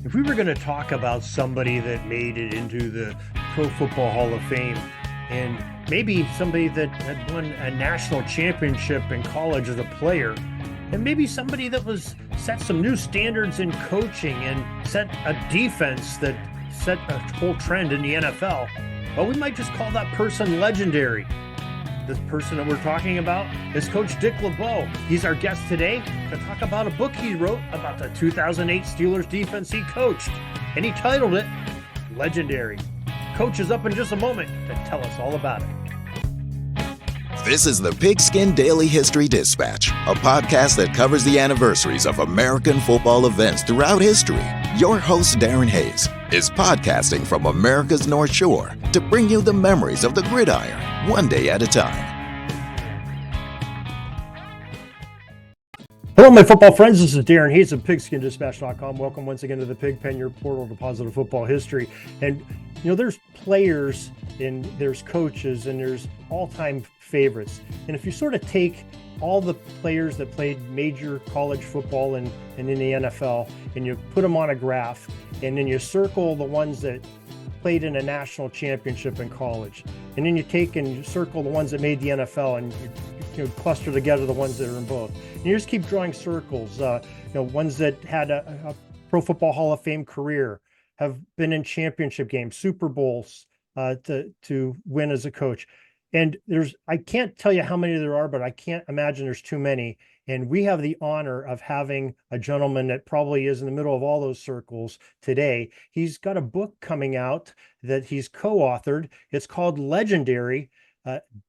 If we were going to talk about somebody that made it into the Pro Football Hall of Fame and maybe somebody that had won a national championship in college as a player, and maybe somebody that was set some new standards in coaching and set a defense that set a whole trend in the NFL, well, we might just call that person legendary. This person that we're talking about is Coach Dick LeBeau. He's our guest today to talk about a book he wrote about the 2008 Steelers defense he coached, and he titled it Legendary. Coach is up in just a moment to tell us all about it. This is the Pigskin Daily History Dispatch, a podcast that covers the anniversaries of American football events throughout history. Your host, Darren Hayes, is podcasting from America's North Shore to bring you the memories of the Gridiron, one day at a time. Hello, my football friends. This is Darren Hayes of PigskinDispatch.com. Welcome once again to the PigPen, your portal to positive football history. And, you know, there's players and there's coaches and there's all-time favorites. And if you sort of take all the players that played major college football and in the NFL, and you put them on a graph, and then you circle the ones that played in a national championship in college, and then you take and you circle the ones that made the NFL, and you cluster together the ones that are in both. And you just keep drawing circles. Ones that had a Pro Football Hall of Fame career, have been in championship games, Super Bowls, to win as a coach. And I can't tell you how many there are, but I can't imagine there's too many. And we have the honor of having a gentleman that probably is in the middle of all those circles today. He's got a book coming out that he's co-authored. It's called Legendary,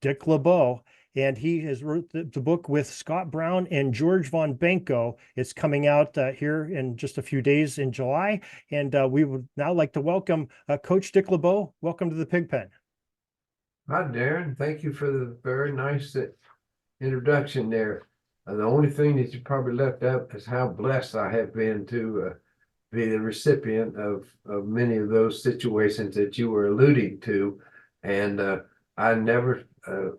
Dick LeBeau. And he has wrote the book with Scott Brown and George Von Benko. It's coming out here in just a few days in July. And we would now like to welcome Coach Dick LeBeau. Welcome to the PigPen. Hi, Darren. Thank you for the very nice introduction there. The only thing that you probably left out is how blessed I have been to be the recipient of many of those situations that you were alluding to. And I never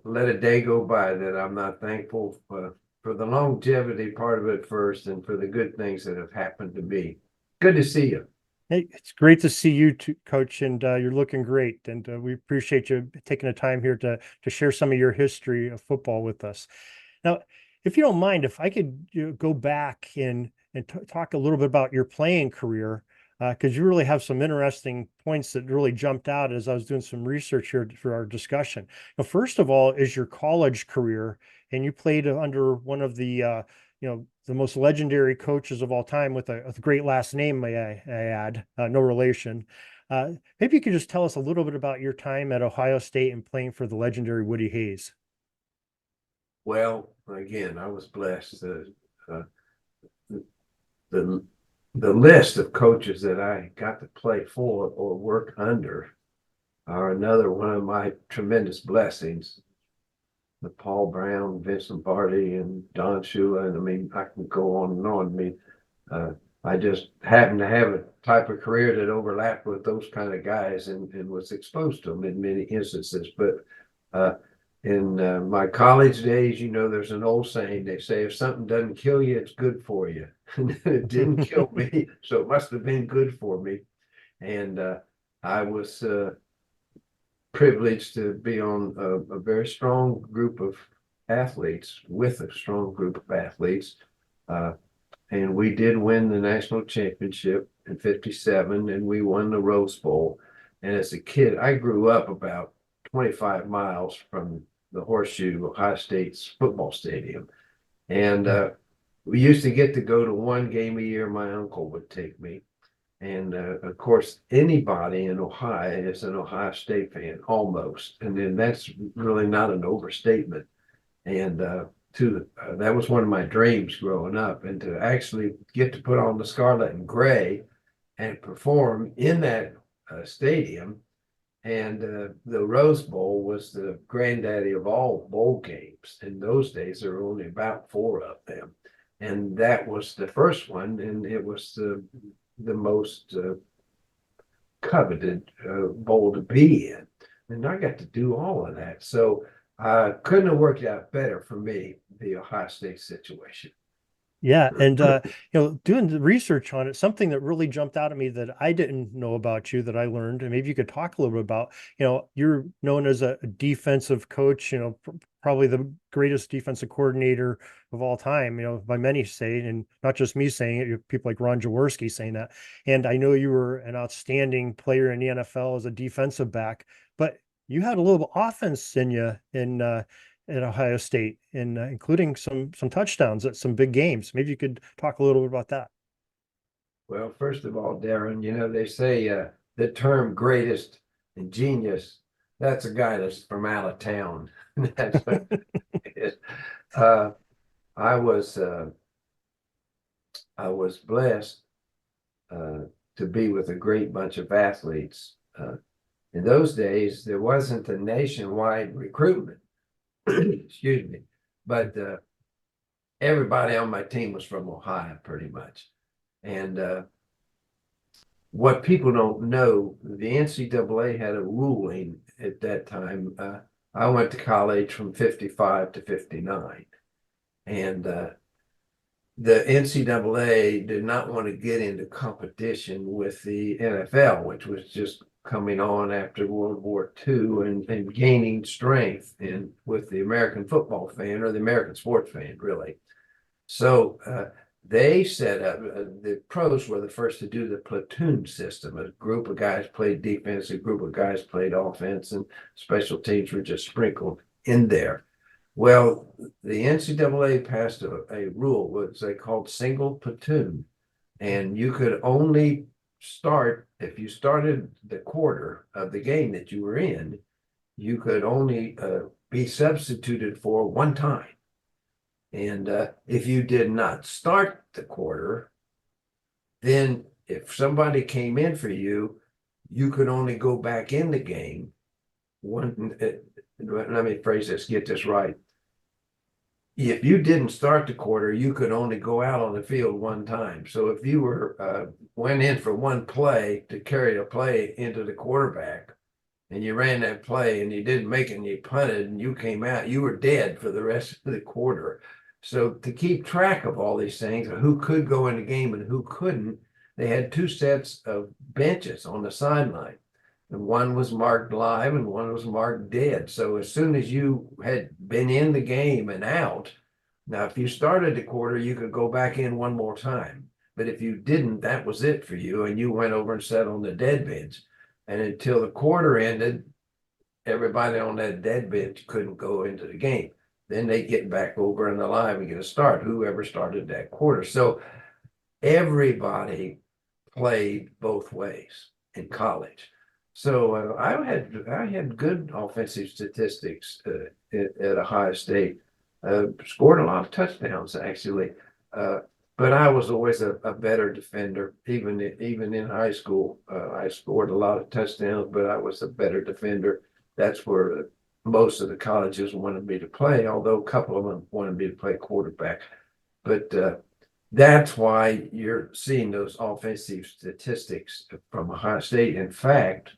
let a day go by that I'm not thankful for the longevity part of it first, and for the good things that have happened to me. Good to see you. Hey, it's great to see you too, Coach, and you're looking great. And we appreciate you taking the time here to share some of your history of football with us. Now, if you don't mind, if I could go back and talk a little bit about your playing career, because you really have some interesting points that really jumped out as I was doing some research here for our discussion. Now, first of all, is your college career, and you played under one of the the most legendary coaches of all time with a great last name, may I add, no relation. Maybe you could just tell us a little bit about your time at Ohio State and playing for the legendary Woody Hayes. Well, again, I was blessed. The list of coaches that I got to play for or work under are another one of my tremendous blessings. The Paul Brown, Vincent Barty, and Don Shula, and I mean, I can go on and on. I mean, I just happened to have a type of career that overlapped with those kind of guys, and was exposed to them in many instances. But in my college days, there's an old saying. They say, if something doesn't kill you, it's good for you. And it didn't kill me, so it must have been good for me. And I was privileged to be on a very strong group of athletes, with a strong group of athletes. And we did win the national championship in '57, and we won the Rose Bowl. And as a kid, I grew up about 25 miles from the Horseshoe, Ohio State's football stadium. And we used to get to go to one game a year. My uncle would take me. And of course, anybody in Ohio is an Ohio State fan, almost. And then that's really not an overstatement. And that was one of my dreams growing up. And to actually get to put on the scarlet and gray and perform in that stadium. And the Rose Bowl was the granddaddy of all bowl games. In those days, there were only about 4 of them. And that was the first one. And it was the most coveted bowl to be in. And I got to do all of that. So couldn't have worked out better for me, the Ohio State situation. Yeah, and doing the research on it, something that really jumped out at me that I didn't know about you that I learned, and maybe you could talk a little bit about, you're known as a defensive coach, probably the greatest defensive coordinator of all time, by many say, and not just me saying it, you have people like Ron Jaworski saying that. And I know you were an outstanding player in the NFL as a defensive back, but you had a little offense in you at Ohio State, and including some touchdowns at some big games. Maybe you could talk a little bit about that. Well, first of all, Darren, they say the term greatest and genius, that's a guy that's from out of town. That's what it is. Uh, I was I was blessed uh, to be with a great bunch of athletes. In those days, there wasn't a nationwide recruitment. Excuse me, but everybody on my team was from Ohio, pretty much. And what people don't know, the NCAA had a ruling at that time. I went to college from 55 to 59. And the NCAA did not want to get into competition with the NFL, which was just coming on after World War II and gaining strength with the American football fan or the American sports fan, really. So they set up, the pros were the first to do the platoon system. A group of guys played defense, a group of guys played offense, and special teams were just sprinkled in there. Well, the NCAA passed a rule, which they called single platoon, and you could only start, if you started the quarter of the game that you were in, you could only be substituted for one time. And if you did not start the quarter, then if somebody came in for you, you could only go back in the game. Let me phrase this, get this right. If you didn't start the quarter, you could only go out on the field one time. So if you went in for one play to carry a play into the quarterback, and you ran that play and you didn't make it and you punted and you came out, you were dead for the rest of the quarter. So to keep track of all these things, who could go in the game and who couldn't, they had two sets of benches on the sideline. And one was marked live and one was marked dead. So as soon as you had been in the game and out, now if you started the quarter, you could go back in one more time. But if you didn't, that was it for you. And you went over and sat on the dead bench. And until the quarter ended, everybody on that dead bench couldn't go into the game. Then they get back over in the live and get a start, whoever started that quarter. So everybody played both ways in college. So I had good offensive statistics at Ohio State. Scored a lot of touchdowns actually, but I was always a better defender. Even in high school, I scored a lot of touchdowns, but I was a better defender. That's where most of the colleges wanted me to play, although a couple of them wanted me to play quarterback. But that's why you're seeing those offensive statistics from Ohio State. In fact,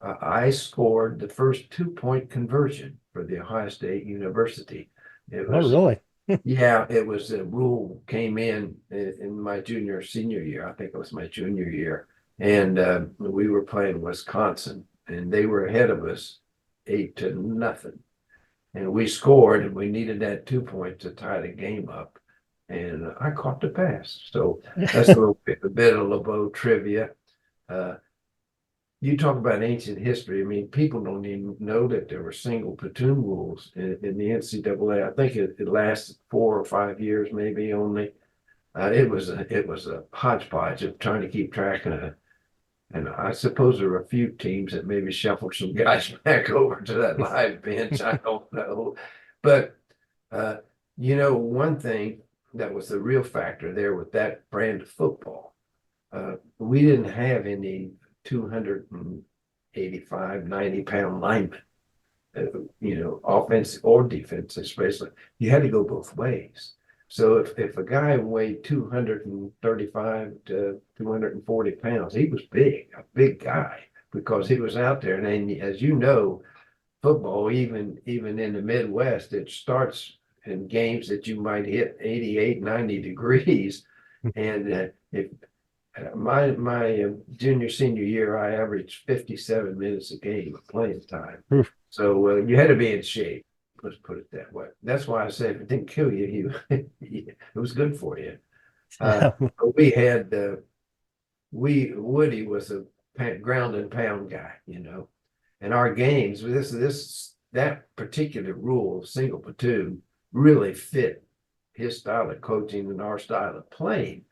I scored the first 2-point conversion for the Ohio State University. It was, Oh, really? yeah, it was a rule came in my senior year. I think it was my junior year. And we were playing Wisconsin and they were ahead of us 8-0. And we scored and we needed that 2 points to tie the game up. And I caught the pass. So that's a bit of LeBeau trivia. You talk about ancient history. I mean, people don't even know that there were single platoon rules in the NCAA. I think it lasted 4 or 5 years, maybe only. It was a hodgepodge of trying to keep track of it. And I suppose there were a few teams that maybe shuffled some guys back over to that live bench. I don't know. But, one thing that was the real factor there with that brand of football, we didn't have any 285, 90-pound linemen, offense or defense, especially. You had to go both ways. So if a guy weighed 235 to 240 pounds, he was a big guy, because he was out there. And as you know, football, even in the Midwest, it starts in games that you might hit 88, 90 degrees. And if my junior senior year, I averaged 57 minutes a game of playing time. Oof. So you had to be in shape. Let's put it that way. That's why I said if it didn't kill you, it was good for you. But we had Woody was a ground and pound guy, and our games, that particular rule of single platoon really fit his style of coaching and our style of playing,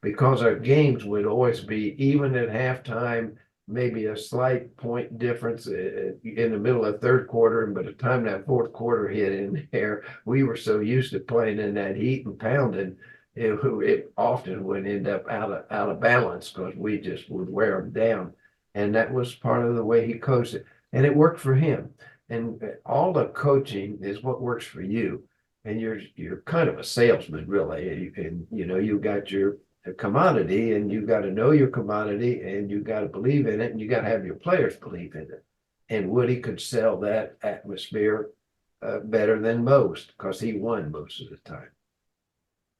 because our games would always be even at halftime, maybe a slight point difference in the middle of third quarter. And by the time that fourth quarter hit in there, we were so used to playing in that heat and pounding, it often would end up out of balance because we just would wear them down. And that was part of the way he coached it. And it worked for him. And all the coaching is what works for you. And you're kind of a salesman, really. You got your commodity, and you got to know your commodity, and you got to believe in it, and you got to have your players believe in it. And Woody could sell that atmosphere better than most because he won most of the time.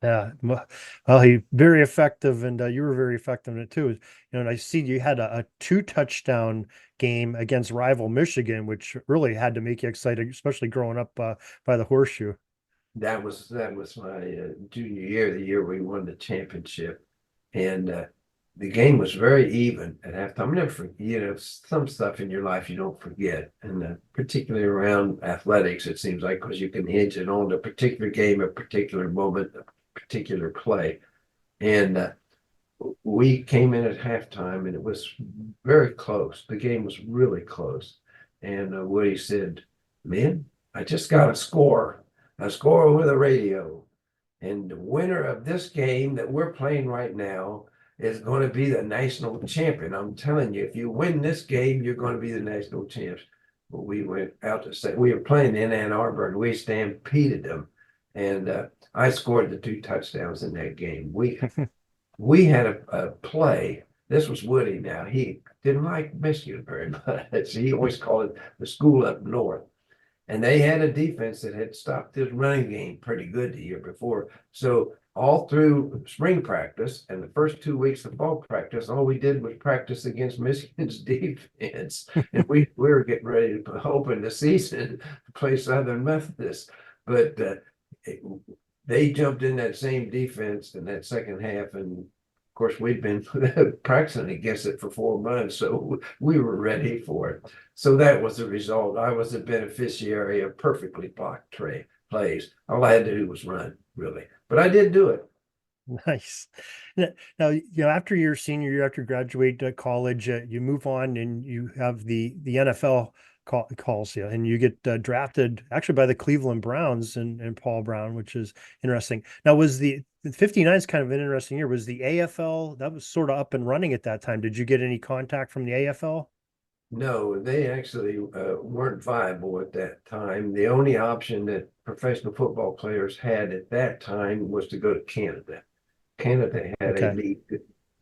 Yeah, well, he very effective, and you were very effective in it too. And I see you had a 2-touchdown game against rival Michigan, which really had to make you excited, especially growing up by the horseshoe. That was my junior year, the year we won the championship, and the game was very even at halftime. Never, some stuff in your life you don't forget, and particularly around athletics, it seems like, because you can hinge it on a particular game, a particular moment, a particular play. And we came in at halftime, and it was very close. The game was really close, and Woody said, "Man, I just got a score over the radio, and the winner of this game that we're playing right now is going to be the national champion. I'm telling you, if you win this game, you're going to be the national champs." Well, we went out to say we were playing in Ann Arbor, and we stampeded them, and I scored the 2 touchdowns in that game. We had a play. This was Woody. Now, he didn't like Michigan very much. He always called it the school up north. And they had a defense that had stopped this running game pretty good the year before. So all through spring practice and the first 2 weeks of fall practice, all we did was practice against Michigan's defense. And we were getting ready to open the season to play Southern Methodist. But they jumped in that same defense in that second half. And of course, we'd been practicing against it for 4 months, so we were ready for it. So that was the result. I was the beneficiary of perfectly blocked plays. All I had to do was run, really. But I did do it. Nice. Now, after your senior year, after you graduate college, you move on and you have the NFL calls you, and you get drafted actually by the Cleveland Browns and Paul Brown, which is interesting. Now, was the 59 is kind of an interesting year. Was the AFL, that was sort of up and running at that time? Did you get any contact from the AFL? No, they actually weren't viable at that time. The only option that professional football players had at that time was to go to Canada. Canada had a league.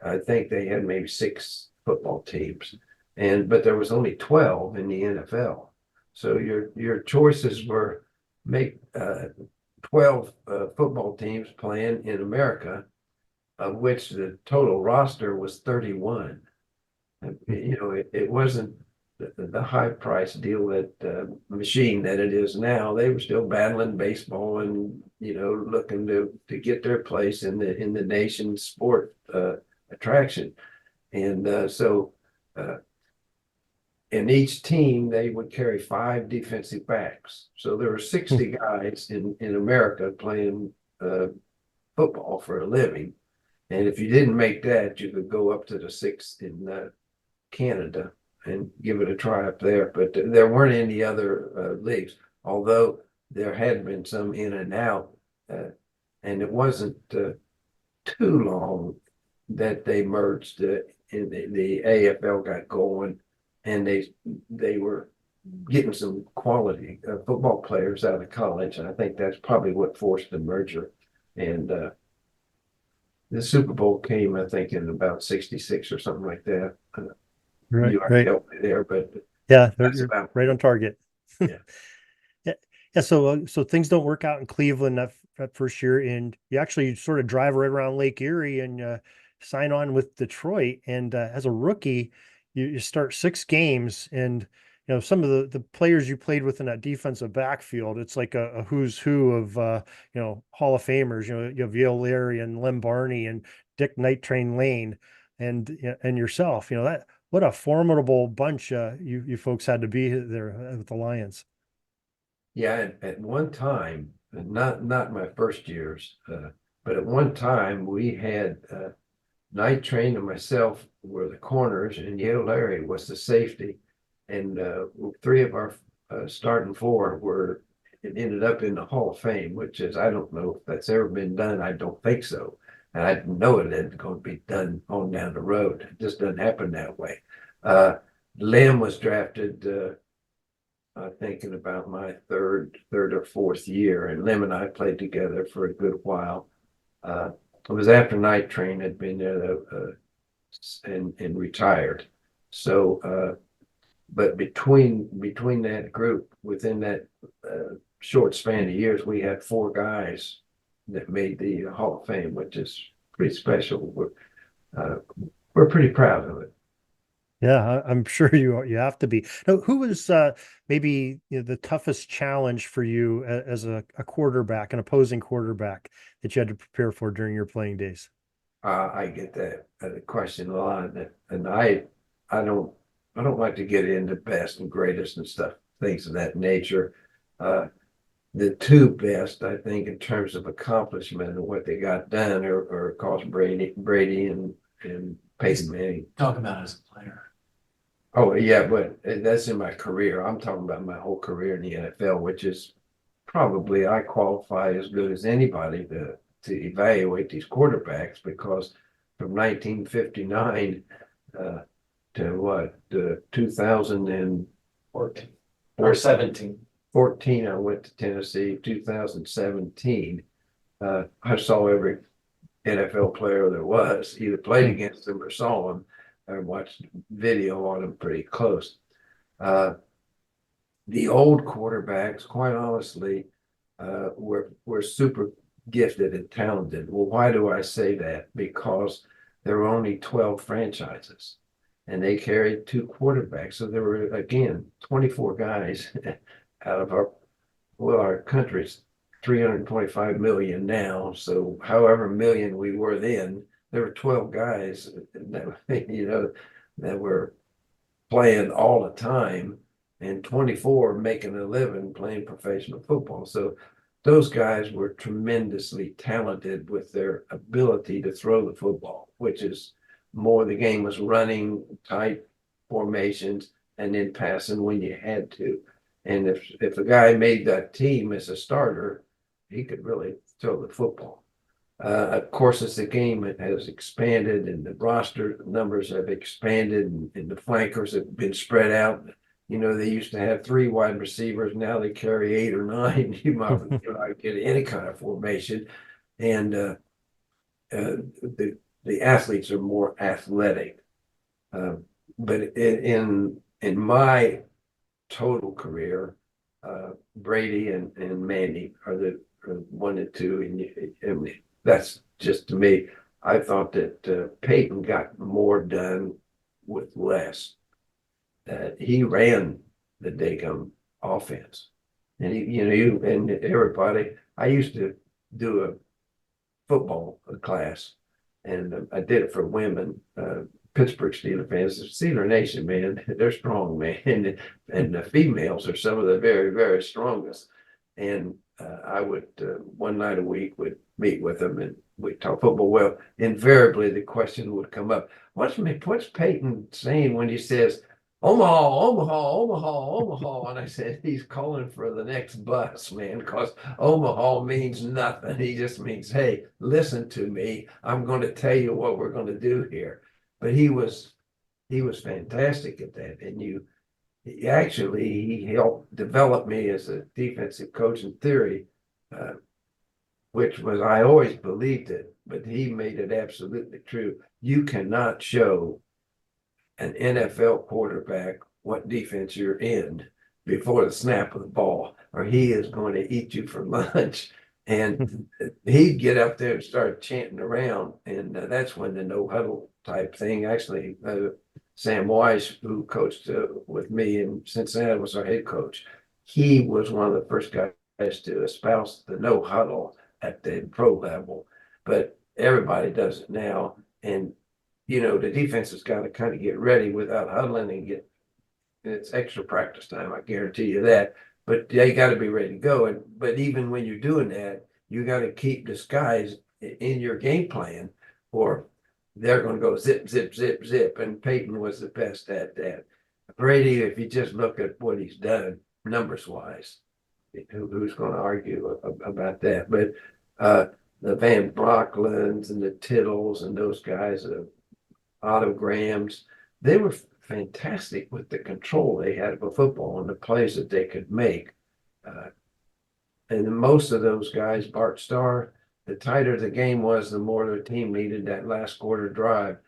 I think they had maybe 6 football teams, but there was only 12 in the NFL. So your choices were make 12 football teams playing in America, of which the total roster was 31. It wasn't the high price deal that machine that it is now. They were still battling baseball and looking to get their place in the nation's sport attraction. And so in each team they would carry 5 defensive backs. So there were 60 guys in America playing football for a living. And if you didn't make that, you could go up to the 6th in Canada and give it a try up there. But there weren't any other leagues, although there had been some in and out. And it wasn't too long that they merged in the AFL got going, and they were getting some quality football players out of college. And I think that's probably what forced the merger. And the Super Bowl came, I think, in about 66 or something like that. You Right. helped me there, but Yeah, they're right on target. Yeah. Yeah. Yeah, so things don't work out in Cleveland that first year, and you actually sort of drive right around Lake Erie and sign on with Detroit. And as a rookie, you start 6 games, and some of the players you played with in that defensive backfield, it's like a who's who of Hall of Famers. You have Yale Larry and Lem Barney and Dick Night Train Lane, and yourself. That what a formidable bunch you folks had to be there with the Lions. Yeah, at one time, not my first years, but at one time we had Night Train and myself were the corners, and Yale Larry was the safety, and three of our starting four were. It ended up in the Hall of Fame, which is I don't know if that's ever been done. I don't think so, and I know it isn't going to be done on down the road. It just doesn't happen that way. Lem was drafted. Thinking about my third or fourth year, and Lem and I played together for a good while. It was after Night Train had been there and retired. So, but between that group, within that short span of years, we had 4 guys that made the Hall of Fame, which is pretty special. We're pretty proud of it. Yeah, I'm sure you have to be. Now, who was maybe the toughest challenge for you as a quarterback, an opposing quarterback that you had to prepare for during your playing days? I get that question a lot, and I don't like to get into best and greatest and stuff, things of that nature. The 2 best, I think, in terms of accomplishment and what they got done, are of course Brady and Peyton Manning. Talk about as a player. Oh yeah, but that's in my career. I'm talking about my whole career in the NFL, which is probably I qualify as good as anybody to evaluate these quarterbacks, because from 1959 to what 2014 or 17. 14, I went to Tennessee. 2017, I saw every NFL player there was, either played against them or saw them. I watched video on them pretty close. The old quarterbacks, quite honestly, were super gifted and talented. Well, why do I say that? Because there were only 12 franchises, and they carried 2 quarterbacks. So there were, again, 24 guys out of our country's 325 million now. So however million we were then, there were 12 guys that that were playing all the time, and 24 making a living playing professional football. So those guys were tremendously talented with their ability to throw the football, which is more the game was running tight formations and then passing when you had to. And if a guy made that team as a starter, he could really throw the football. Of course, as the game has expanded and the roster numbers have expanded and the flankers have been spread out, they used to have 3 wide receivers. Now they carry 8 or 9. You might get any kind of formation. And the athletes are more athletic. But in my total career, Brady and Mandy are the 1 and 2, and that's just, to me, I thought that Peyton got more done with less. He ran the Dagon offense, and and everybody. I used to do a football class, and I did it for women. Pittsburgh Steelers fans, the Steeler Nation, man, they're strong, man, and the females are some of the very, very strongest. And I would one night a week would meet with them and we'd talk football. Well, invariably the question would come up: What's Peyton saying when he says Omaha, Omaha, Omaha, Omaha? And I said, he's calling for the next bus, man, because Omaha means nothing. He just means, hey, listen to me. I'm going to tell you what we're going to do here. But he was fantastic at that, and he helped develop me as a defensive coach in theory, which was, I always believed it, but he made it absolutely true. You cannot show an NFL quarterback what defense you're in, before the snap of the ball, or he is going to eat you for lunch. And he'd get up there and start chanting around. And that's when the no huddle type thing, actually, Sam Weiss, who coached with me in Cincinnati, was our head coach. He was one of the first guys to espouse the no huddle at the pro level, but everybody does it now. And, you know, the defense has got to kind of get ready without huddling and it's extra practice time, I guarantee you that. But they got to be ready to go. But even when you're doing that, you got to keep disguise in your game plan, or they're going to go zip, zip, zip, zip. And Peyton was the best at that. Brady, if you just look at what he's done numbers wise, who's going to argue about that? But the Van Brocklands and the Tittles and those guys, Otto Grahams, they were fantastic with the control they had of a football and the plays that they could make. And most of those guys, Bart Starr, the tighter the game was, the more their team needed that last quarter drive.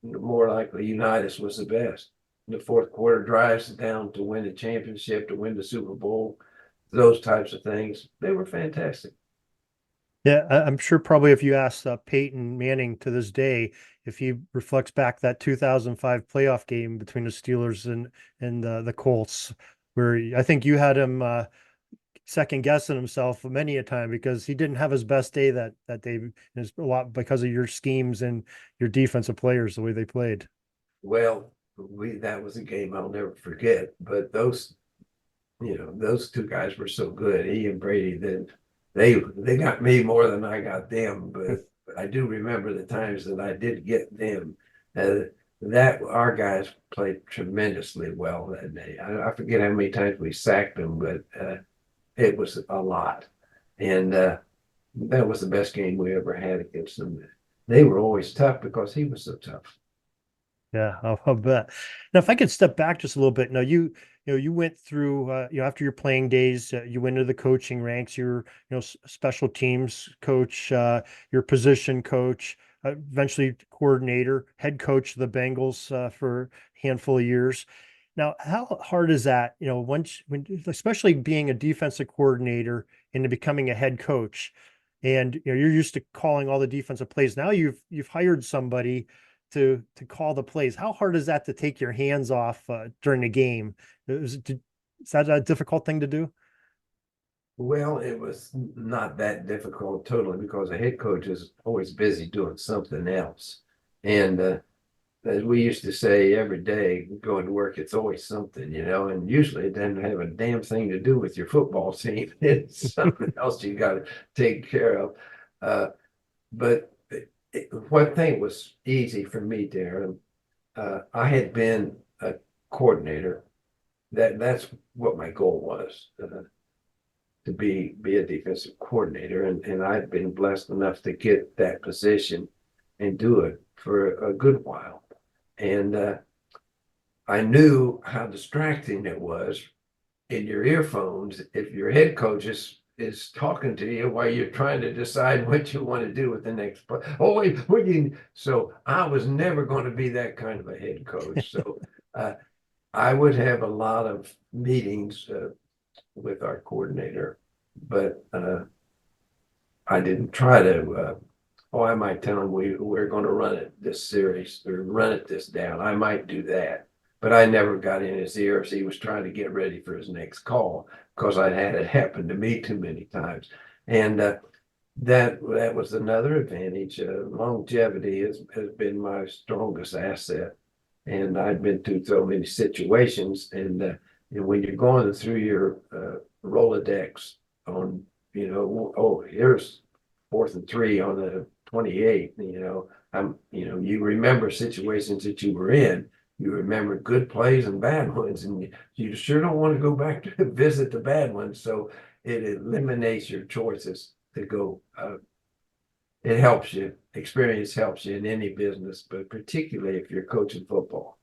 The more likely Unitas was the best. The fourth quarter drives down to win the championship, to win the Super Bowl, those types of things. They were fantastic. Yeah, I'm sure probably if you ask Peyton Manning to this day, if he reflects back that 2005 playoff game between the Steelers and the Colts, where I think you had him second guessing himself many a time because he didn't have his best day that day. It's a lot because of your schemes and your defensive players, the way they played. Well, that was a game I'll never forget. But those two guys were so good. He and Brady, then they got me more than I got them. But I do remember the times that I did get them. That our guys played tremendously well that day. I forget how many times we sacked them, but it was a lot. And that was the best game we ever had against them. They were always tough because he was so tough. Yeah, I'll bet. Now, if I could step back just a little bit. Now, you went through, after your playing days, you went into the coaching ranks. You're, special teams coach, your position coach, eventually coordinator, head coach of the Bengals for a handful of years. Now, how hard is that? When especially being a defensive coordinator into becoming a head coach, and you're used to calling all the defensive plays. Now you've hired somebody to call the plays. How hard is that to take your hands off during the game? Is that a difficult thing to do? Well, it was not that difficult totally because a head coach is always busy doing something else. And as we used to say every day going to work, it's always something, and usually it doesn't have a damn thing to do with your football team. It's something else you got to take care of. But one thing was easy for me, Darren. I had been a coordinator. That's what my goal was, to be a defensive coordinator. And I'd been blessed enough to get that position and do it for a good while. And I knew how distracting it was in your earphones if your head coach is talking to you while you're trying to decide what you want to do with the next play. Oh, wait, so I was never going to be that kind of a head coach. So I would have a lot of meetings with our coordinator, but I didn't try to. I might tell him we're going to run it this series or run it this down. I might do that, but I never got in his ear as he was trying to get ready for his next call because I had it happen to me too many times. And that was another advantage. Longevity has been my strongest asset, and I've been through so many situations. And when you're going through your Rolodex on, here's 4th and 3 on the 28. You remember situations that you were in. You remember good plays and bad ones, and you sure don't want to go back to visit the bad ones. So it eliminates your choices to go. It helps you. Experience helps you in any business, but particularly if you're coaching football.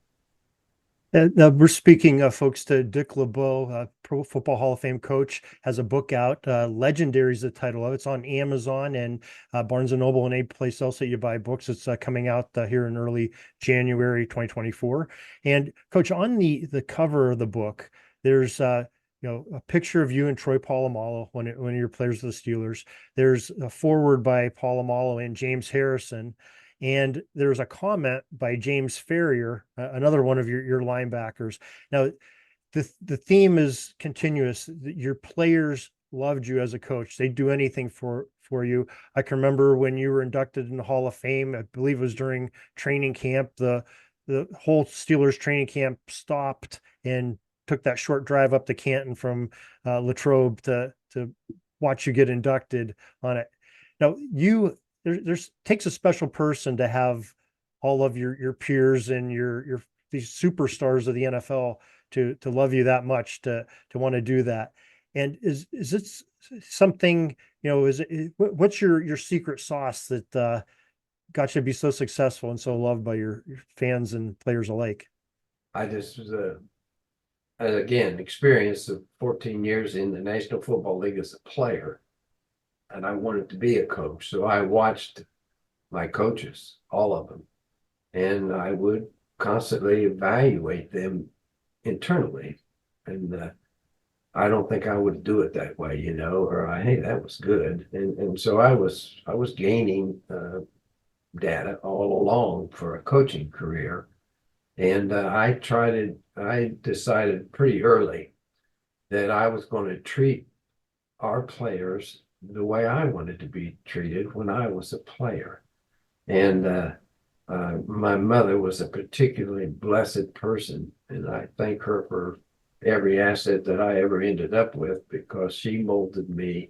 Now we're speaking, folks, to Dick LeBeau, Pro Football Hall of Fame coach, has a book out. Legendary is the title of it. It's on Amazon and Barnes & Noble and any place else that you buy books. It's coming out here in early January 2024. And Coach, on the cover of the book, there's a picture of you and Troy Polamalu, one of your players of the Steelers. There's a forward by Polamalu and James Harrison. And there's a comment by James Ferrier, another one of your linebackers. Now, the theme is continuous. Your players loved you as a coach. They'd do anything for you. I can remember when you were inducted in the Hall of Fame, I believe it was during training camp, the whole Steelers training camp stopped and took that short drive up to Canton from Latrobe to watch you get inducted on it. Now, there's takes a special person to have all of your peers and your these superstars of the NFL to love you that much, to want to do that. And is it something, what's your secret sauce that got you to be so successful and so loved by your fans and players alike? I just was again, experience of 14 years in the National Football League as a player, and I wanted to be a coach. So I watched my coaches, all of them, and I would constantly evaluate them internally. And I don't think I would do it that way, hey, that was good. And so I was gaining data all along for a coaching career. And I decided pretty early that I was going to treat our players the way I wanted to be treated when I was a player. And my mother was a particularly blessed person, and I thank her for every asset that I ever ended up with, because she molded me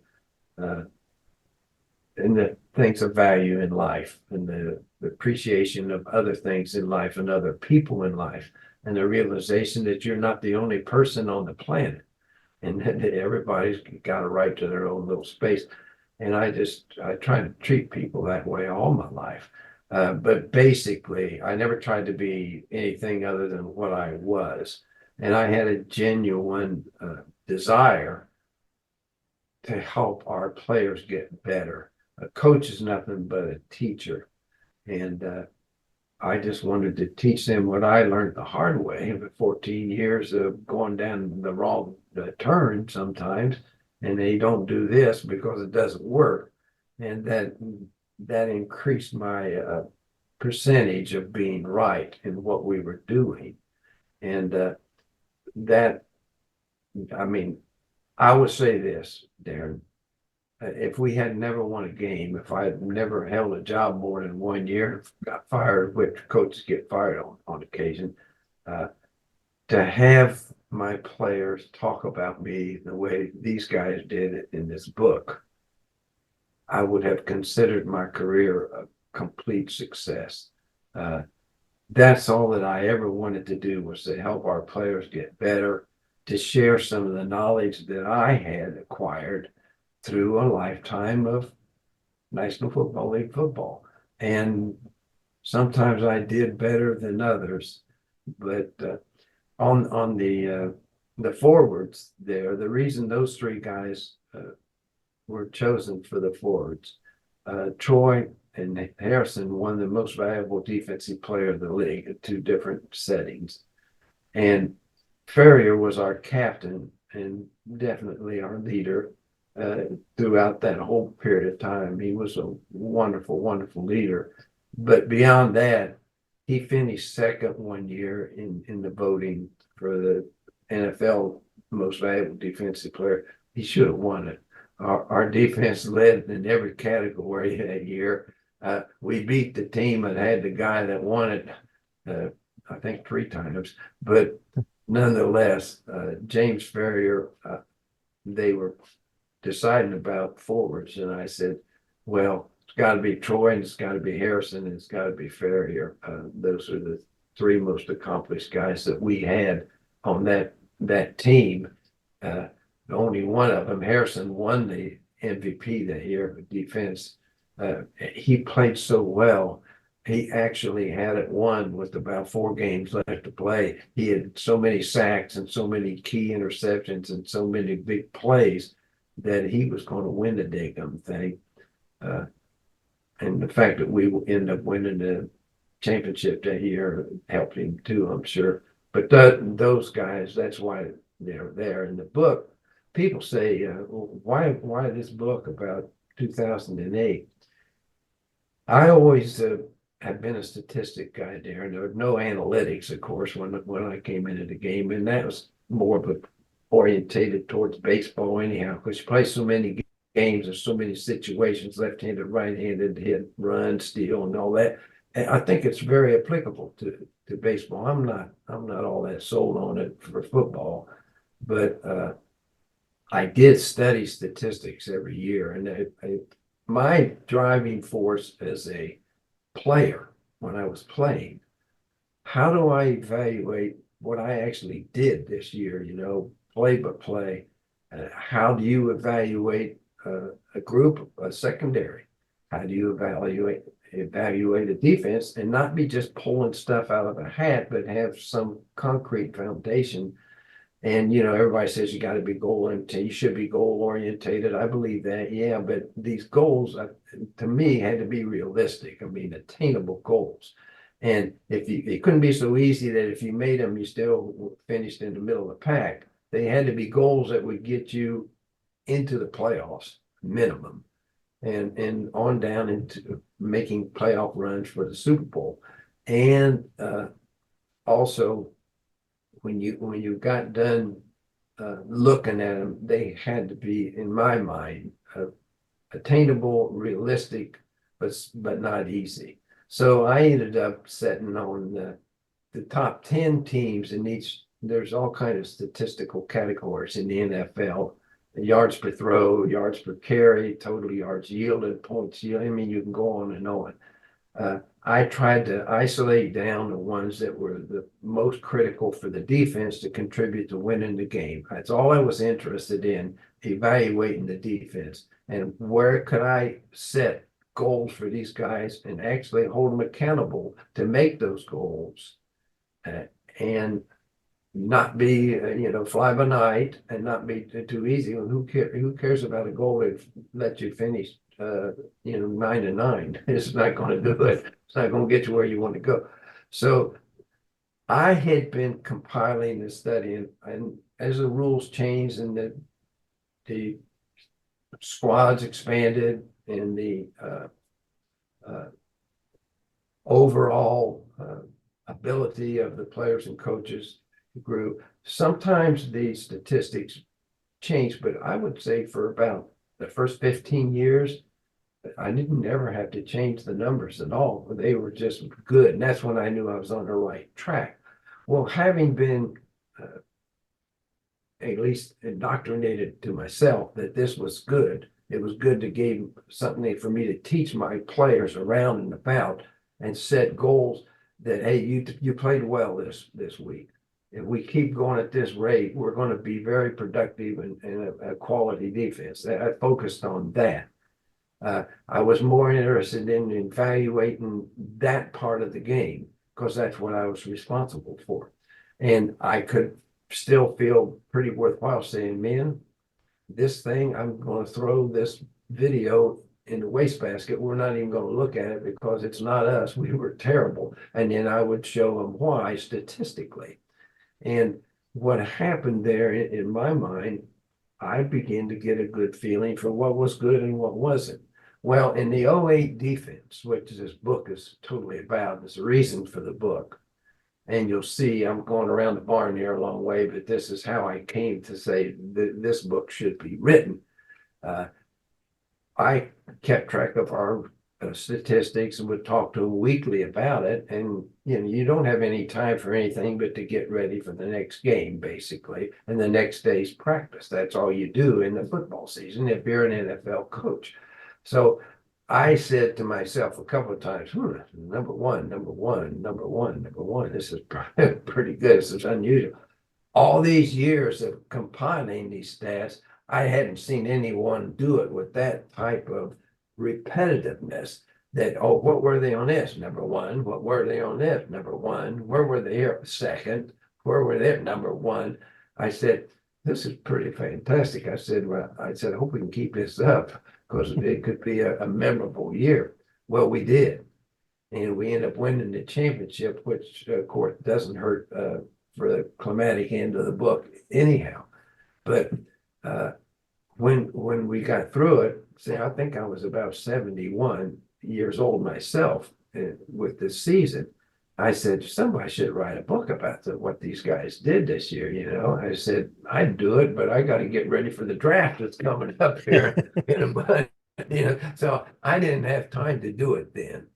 in the things of value in life, and the appreciation of other things in life and other people in life, and the realization that you're not the only person on the planet, and that everybody's got a right to their own little space. And I try to treat people that way all my life. But basically, I never tried to be anything other than what I was. And I had a genuine desire to help our players get better. A coach is nothing but a teacher. And I just wanted to teach them what I learned the hard way in 14 years of going down the wrong turn sometimes. And they don't do this because it doesn't work. And that increased my percentage of being right in what we were doing. And I would say this, Darren, if we had never won a game, if I had never held a job more than 1 year, got fired, which coaches get fired on occasion, to have my players talk about me the way these guys did in this book, I would have considered my career a complete success. That's all that I ever wanted to do, was to help our players get better, to share some of the knowledge that I had acquired through a lifetime of National Football League football. And sometimes I did better than others, but on the forwards there, the reason those three guys were chosen for the forwards, Troy and Harrison won the most valuable defensive player of the league in two different settings. And Ferrier was our captain and definitely our leader throughout that whole period of time. He was a wonderful, wonderful leader. But beyond that, he finished second 1 year in the voting for the NFL most valuable defensive player. He should have won it. Our defense led in every category that year. We beat the team and had the guy that won it, I think 3 times. But nonetheless, James Ferrier, they were deciding about forwards. And I said, well, it's got to be Troy, and it's got to be Harrison, and it's got to be Ferrier. Those are the 3 most accomplished guys that we had on that team. Only one of them, Harrison, won the MVP that year of defense. He played so well. He actually had it won with about 4 games left to play. He had so many sacks and so many key interceptions and so many big plays that he was going to win the daggum thing. And the fact that we ended up winning the championship that year helped him too, I'm sure. But those guys, that's why there in the book. People say, why this book about 2008? I always have been a statistic guy there. There was no analytics, of course, when I came into the game, and that was more of a orientated towards baseball anyhow, because you play so many games, there's so many situations, left-handed, right-handed, hit, run, steal, and all that. And I think it's very applicable to baseball. I'm not all that sold on it for football, but I did study statistics every year, and my driving force as a player when I was playing, how do I evaluate what I actually did this year, play by play? How do you evaluate a group, a secondary? How do you evaluate a defense and not be just pulling stuff out of a hat, but have some concrete foundation? And, everybody says you got to be goal oriented. You should be goal orientated. I believe that. Yeah. But these goals, to me, had to be realistic. I mean, attainable goals. And it couldn't be so easy that if you made them, you still finished in the middle of the pack. They had to be goals that would get you into the playoffs minimum and on down into making playoff runs for the Super Bowl. And also, when you got done looking at them, they had to be, in my mind, attainable, realistic, but not easy. So I ended up setting on the top 10 teams in each. There's all kinds of statistical categories in the NFL: yards per throw, yards per carry, total yards yielded, points yielded. I mean, you can go on and on. I tried to isolate down the ones that were the most critical for the defense to contribute to winning the game. That's all I was interested in, evaluating the defense. And where could I set goals for these guys and actually hold them accountable to make those goals and not be, fly by night and not be too easy. Who cares about a goal that lets you finish 9-9? It's not going to do it. It's not going to get you where you want to go. So I had been compiling this study, and as the rules changed and the squads expanded and the overall ability of the players and coaches grew, sometimes the statistics changed, but I would say for about the first 15 years, I didn't ever have to change the numbers at all. They were just good. And that's when I knew I was on the right track. Well, having been at least indoctrinated to myself that this was good, it was good to give something for me to teach my players around and about and set goals that, hey, you played well this week. If we keep going at this rate, we're going to be very productive and a quality defense. I focused on that. I was more interested in evaluating that part of the game because that's what I was responsible for. And I could still feel pretty worthwhile saying, man, this thing, I'm going to throw this video in the wastebasket. We're not even going to look at it because it's not us. We were terrible. And then I would show them why statistically. And what happened there in my mind, I began to get a good feeling for what was good and what wasn't. Well, in the 08 defense, which this book is totally about, there's a reason for the book. And you'll see I'm going around the barn here a long way, but this is how I came to say that this book should be written. I kept track of our statistics and would talk to them weekly about it. And you don't have any time for anything but to get ready for the next game, basically, and the next day's practice. That's all you do in the football season if you're an NFL coach. So I said to myself a couple of times, number one. This is pretty good. This is unusual. All these years of compiling these stats, I hadn't seen anyone do it with that type of repetitiveness. That, what were they on this? Number one. What were they on this? Number one. Where were they here? Second. Where were they? Number one. I said, this is pretty fantastic. I said, I hope we can keep this up because it could be a memorable year. Well, we did. And we ended up winning the championship, which, of course, doesn't hurt for the climatic end of the book anyhow. But when we got through it, say, I think I was about 71 years old myself with this season. I said, somebody should write a book about what these guys did this year. I said, I'd do it, but I got to get ready for the draft that's coming up here in a month. So I didn't have time to do it then.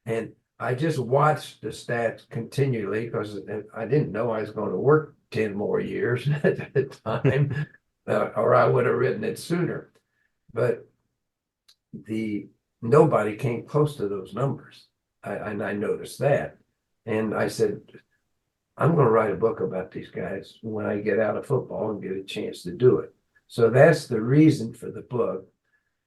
And I just watched the stats continually because I didn't know I was going to work 10 more years at the time, or I would have written it sooner. But nobody came close to those numbers. And I noticed that. And I said, I'm going to write a book about these guys when I get out of football and get a chance to do it. So that's the reason for the book.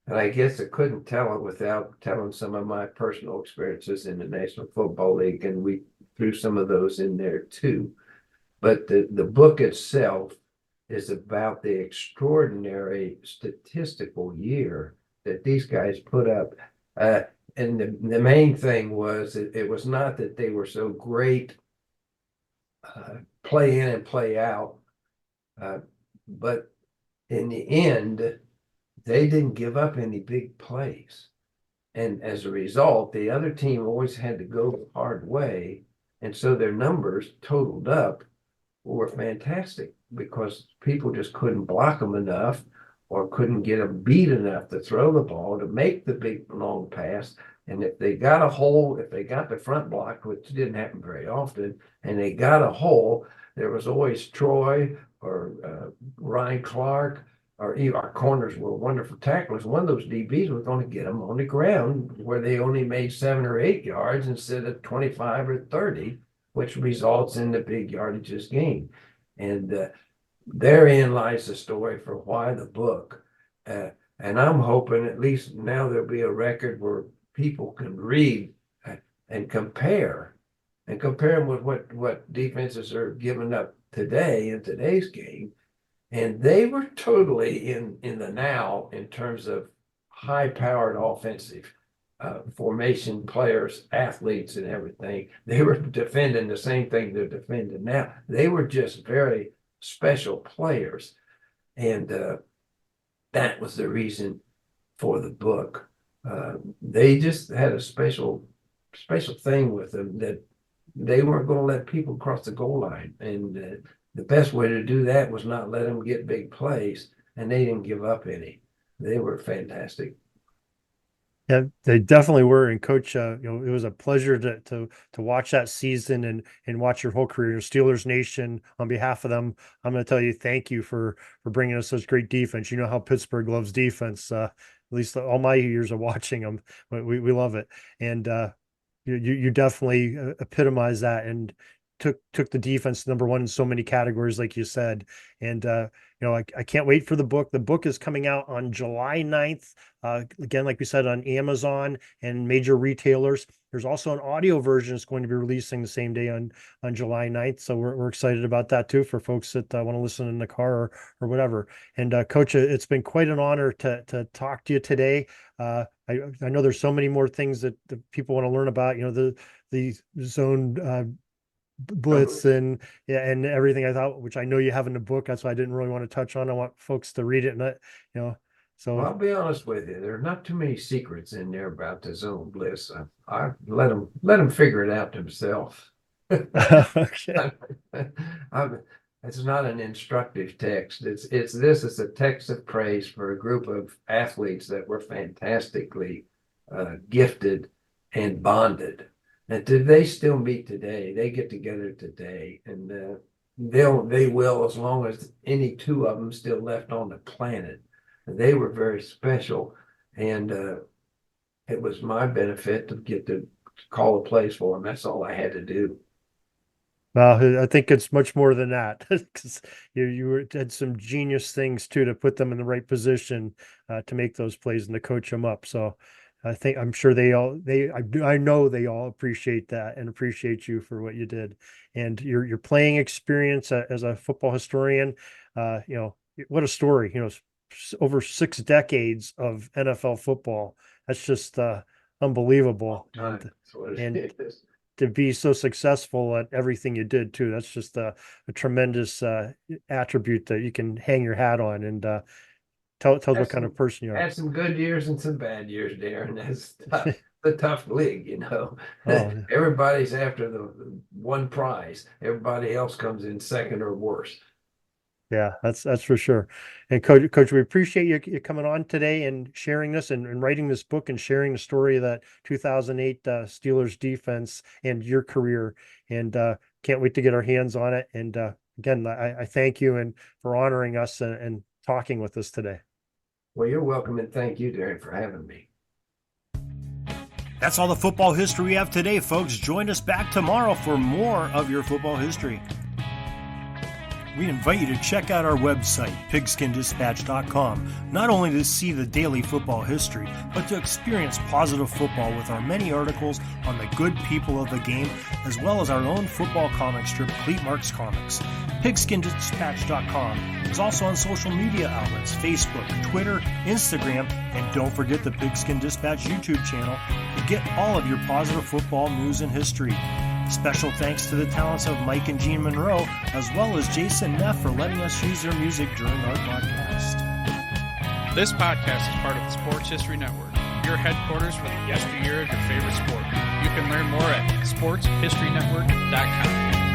And I guess I couldn't tell it without telling some of my personal experiences in the National Football League. And we threw some of those in there too. But the book itself is about the extraordinary statistical year that these guys put up. And the main thing was it was not that they were so great play in and play out, but in the end, they didn't give up any big plays. And as a result, the other team always had to go the hard way. And so their numbers totaled up were fantastic because people just couldn't block them enough or couldn't get them beat enough to throw the ball to make the big long pass. And if they got a hole, if they got the front block, which didn't happen very often, and they got a hole, there was always Troy or Ryan Clark, or our corners were wonderful tacklers. One of those DBs was going to get them on the ground where they only made 7 or 8 yards instead of 25 or 30, which results in the big yardages gain. And therein lies the story for why the book. And I'm hoping at least now there'll be a record where people can read and compare them with what defenses are giving up today in today's game. And they were totally in the now in terms of high-powered offensive formation players, athletes, and everything. They were defending the same thing they're defending now. They were just very special players. And that was the reason for the book. They just had a special thing with them that they weren't going to let people cross the goal line. And the best way to do that was not let them get big plays, and they didn't give up any. They were fantastic. Yeah, they definitely were. And Coach, it was a pleasure to watch that season and watch your whole career. Steelers Nation, on behalf of them, I'm going to tell you thank you for bringing us such great defense. You know how Pittsburgh loves defense. At least all my years of watching them, we love it. And you definitely epitomize that and took the defense #1 in so many categories, like you said. And I can't wait for the book. The book is coming out on July 9th. Again, like we said, on Amazon and major retailers. There's also an audio version that's going to be releasing the same day on July 9th. So we're excited about that too for folks that want to listen in the car or whatever. And Coach, it's been quite an honor to talk to you today. I know there's so many more things that people want to learn about, the zone blitz and everything I thought, which I know you have in the book. That's why I didn't really want to touch on. I want folks to read it, and so well, I'll be honest with you. There are not too many secrets in there about the zone blitz. I let them figure it out themselves. okay. It's not an instructive text. It's a text of praise for a group of athletes that were fantastically gifted and bonded. And they still meet today. They get together today, and they will as long as any two of them still left on the planet. And they were very special, and it was my benefit to get to call a place for them. That's all I had to do. Well, I think it's much more than that, because you had some genius things too to put them in the right position to make those plays and to coach them up. So I'm sure I know they all appreciate that and appreciate you for what you did, and your playing experience as a football historian. What a story, over 6 decades of NFL football. That's just unbelievable. That's what it And is. to be so successful at everything you did too. That's just a tremendous attribute that you can hang your hat on, and tell what kind of person you are. Had some good years and some bad years, Darren. That's tough. The tough league, you know. Oh. Everybody's after the one prize. Everybody else comes in second or worse. Yeah, that's for sure. And Coach, we appreciate you coming on today and sharing this and writing this book and sharing the story of that 2008 Steelers defense and your career. And can't wait to get our hands on it. And again, I thank you and for honoring us and talking with us today. Well, you're welcome, and thank you, Darren, for having me. That's all the football history we have today, folks. Join us back tomorrow for more of your football history. We invite you to check out our website, pigskindispatch.com, not only to see the daily football history, but to experience positive football with our many articles on the good people of the game, as well as our own football comic strip, Cleat Marks Comics. Pigskindispatch.com is also on social media outlets, Facebook, Twitter, Instagram, and don't forget the Pigskin Dispatch YouTube channel to get all of your positive football news and history. Special thanks to the talents of Mike and Gene Monroe, as well as Jason Neff for letting us use their music during our podcast. This podcast is part of the Sports History Network, your headquarters for the yesteryear of your favorite sport. You can learn more at sportshistorynetwork.com.